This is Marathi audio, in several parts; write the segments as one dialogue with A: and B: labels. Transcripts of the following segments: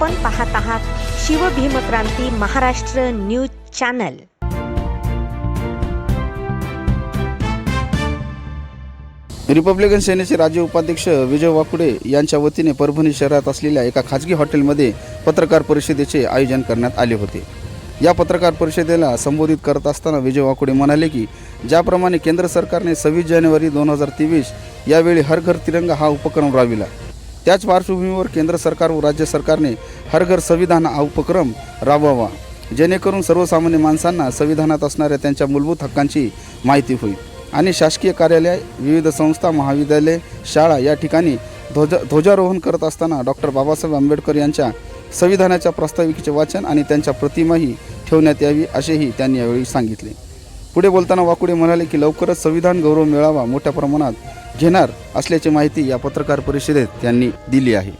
A: आपण पाहत आहात Shivbhimkranti Maharashtra news channel.
B: Republican सेनेचे राज्य उपाध्यक्ष विजय वाकुडे यांच्या वतीने परभणी शहरात असलेल्या एका खाजगी हॉटेलमध्ये पत्रकार परिषदेचे आयोजन करण्यात आले होते। या पत्रकार परिषदेला संबोधित करत असताना विजय वाकुडे म्हणाले की ज्याप्रमाणे केंद्र सरकारने 26 जानेवारी 2023 यावेळी हर घर तिरंगा हा उपक्रम राबविला, त्याच पार्श्वभूमीवर केंद्र सरकार व राज्य सरकारने हर घर संविधान हा उपक्रम राबवावा, जेणेकरून सर्वसामान्य माणसांना संविधानात असणाऱ्या त्यांच्या मूलभूत हक्कांची माहिती होईल आणि शासकीय कार्यालय, विविध संस्था, महाविद्यालय, शाळा या ठिकाणी ध्वजारोहण करत असताना डॉक्टर बाबासाहेब आंबेडकर यांच्या संविधानाच्या प्रस्ताविकेचे वाचन आणि त्यांच्या प्रतिमाही ठेवण्यात यावी असेही त्यांनी यावेळी सांगितले। पुढे बोलताना वाकुडे म्हणाले की लवकरच संविधान गौरव मेळावा मोठ्या प्रमाणात घेणार असल्याची माहिती या पत्रकार परिषदेत त्यांनी दिली आहे।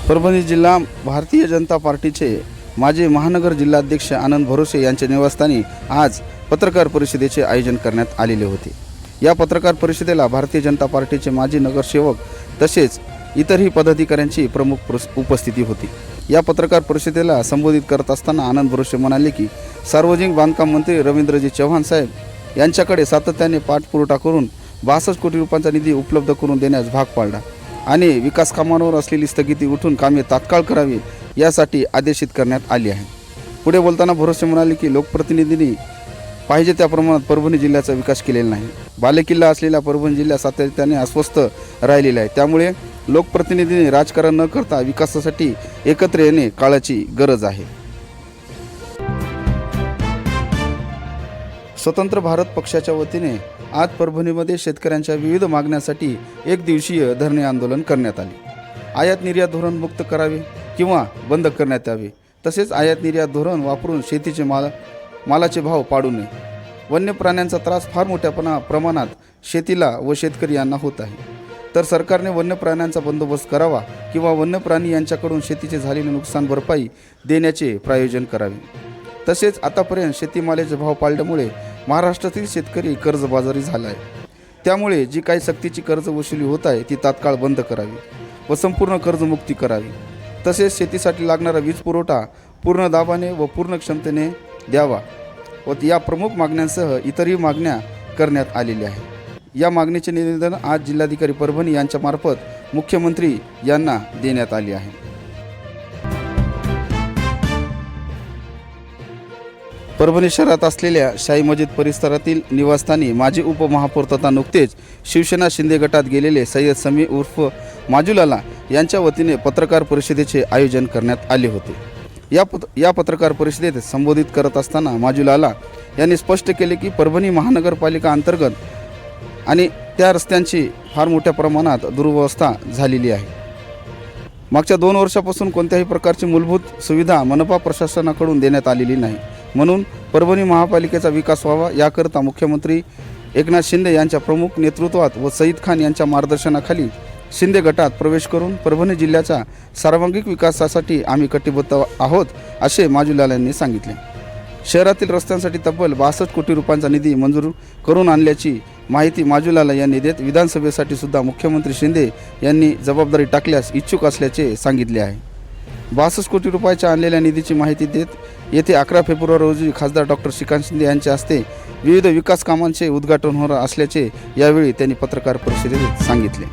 B: परभणी जिल्हा भारतीय जनता पार्टीचे माजी महानगर जिल्हाध्यक्ष आनंद भरोसे यांच्या निवासस्थानी आज पत्रकार परिषदेचे आयोजन करण्यात आलेले होते। या पत्रकार परिषदेला भारतीय जनता पार्टीचे माजी नगरसेवक तसेच इतरही पदाधिकाऱ्यांची प्रमुख उपस्थिती होती। या पत्रकार परिषदेला संबोधित करत असताना आनंद भरोसे म्हणाले की सार्वजनिक बांधकाम मंत्री रवींद्रजी चव्हाण साहेब यांच्याकडे सातत्याने पाठपुरावा करून 62 कोटी रुपयांचा निधी उपलब्ध करून देण्यास भाग पाडला आणि विकास कामांवर असलेली स्थगिती उठून कामे तात्काळ करावी यासाठी आदेशित करण्यात आली आहे। पुढे बोलताना भरोसे म्हणाले की लोकप्रतिनिधींनी पाहिजे त्या प्रमाणात परभणी जिल्ह्याचा विकास केलेला नाही। बालेकिल्ला असलेल्या परभणी जिल्हा सातत्याने अस्वस्थ राहिलेला आहे, त्यामुळे लोकप्रतिनिधींनी राजकारण न करता विकासासाठी एकत्र येणे काळाची गरज आहे। स्वतंत्र भारत पक्षाच्या वतीने आज परभणीमध्ये शेतकऱ्यांच्या विविध मागण्यांसाठी एक दिवसीय धरणे आंदोलन करण्यात आले। आयात निर्यात धोरण मुक्त करावे किंवा बंद करण्यात यावे, तसेच आयात निर्यात धोरण वापरून शेतीचे मालाचे भाव पाडू नये। वन्य प्राण्यांचा त्रास फार मोठ्या प्रमाणात शेतीला व शेतकरी यांना होत आहे, तर सरकारने वन्य प्राण्यांचा बंदोबस्त करावा किंवा वन्य प्राणी यांच्याकडून शेतीचे झालेले नुकसान भरपाई देण्याचे प्रायोजन करावे। तसेच आतापर्यंत शेतीमालाचे भाव पाडल्यामुळे महाराष्ट्रातील शेतकरी कर्जबाजारी झाला आहे, त्यामुळे जी काही सक्तीची कर्ज वसुली होत आहे ती तात्काळ बंद करावी व संपूर्ण कर्जमुक्ती करावी। तसेच शेतीसाठी लागणारा वीज पुरवठा पूर्ण दाबाने व पूर्ण क्षमतेने द्यावा व या प्रमुख मागण्यांसह इतरही मागण्या करण्यात आलेल्या आहे। या मागणीचे निवेदन आज जिल्हाधिकारी परभणी यांच्या मार्फत मुख्यमंत्री यांना देण्यात आले आहे। परभणी शहरात असलेल्या शाही मस्जिद परिसरातील निवासस्थानी माजी उपमहापौर तथा नुकतेच शिवसेना शिंदे गटात गेलेले सय्यद समी उर्फ माजुलाला यांच्या वतीने पत्रकार परिषदेचे आयोजन करण्यात आले होते। या पत्रकार परिषदेत संबोधित करत असताना माजुलाला यांनी स्पष्ट केले की परभणी महानगरपालिका अंतर्गत आणि त्या रस्त्यांची फार मोठ्या प्रमाणात दुर्व्यवस्था झालेली आहे। मागच्या 2 वर्षापासून कोणत्याही प्रकारची मूलभूत सुविधा मनपा प्रशासनाकडून देण्यात आलेली नाही, म्हणून परभणी महापालिकेचा विकास व्हावा याकरता मुख्यमंत्री एकनाथ शिंदे यांच्या प्रमुख नेतृत्वात व सईद खान यांच्या मार्गदर्शनाखाली शिंदे गटात प्रवेश करून परभणी जिल्ह्याच्या सर्वांगीण विकासासाठी आम्ही कटिबद्ध आहोत असे माजुलाल यांनी सांगितले। शहरातील रस्त्यांसाठी तब्बल 62 कोटी रुपयांचा निधी मंजूर करून आणल्याची माहिती माजुलाल यांनी देत विधानसभेसाठी सुद्धा मुख्यमंत्री शिंदे यांनी जबाबदारी टाकल्यास इच्छुक असल्याचे सांगितले आहे। 62 कोटी रुपयाच्या आणलेल्या निधीची माहिती देत येथे 11 फेब्रुवारी रोजी खासदार डॉक्टर श्रीकांत शिंदे यांच्या हस्ते विविध विकास कामांचे उद्घाटन होणार असल्याचे यावेळी त्यांनी पत्रकार परिषदेत सांगितले।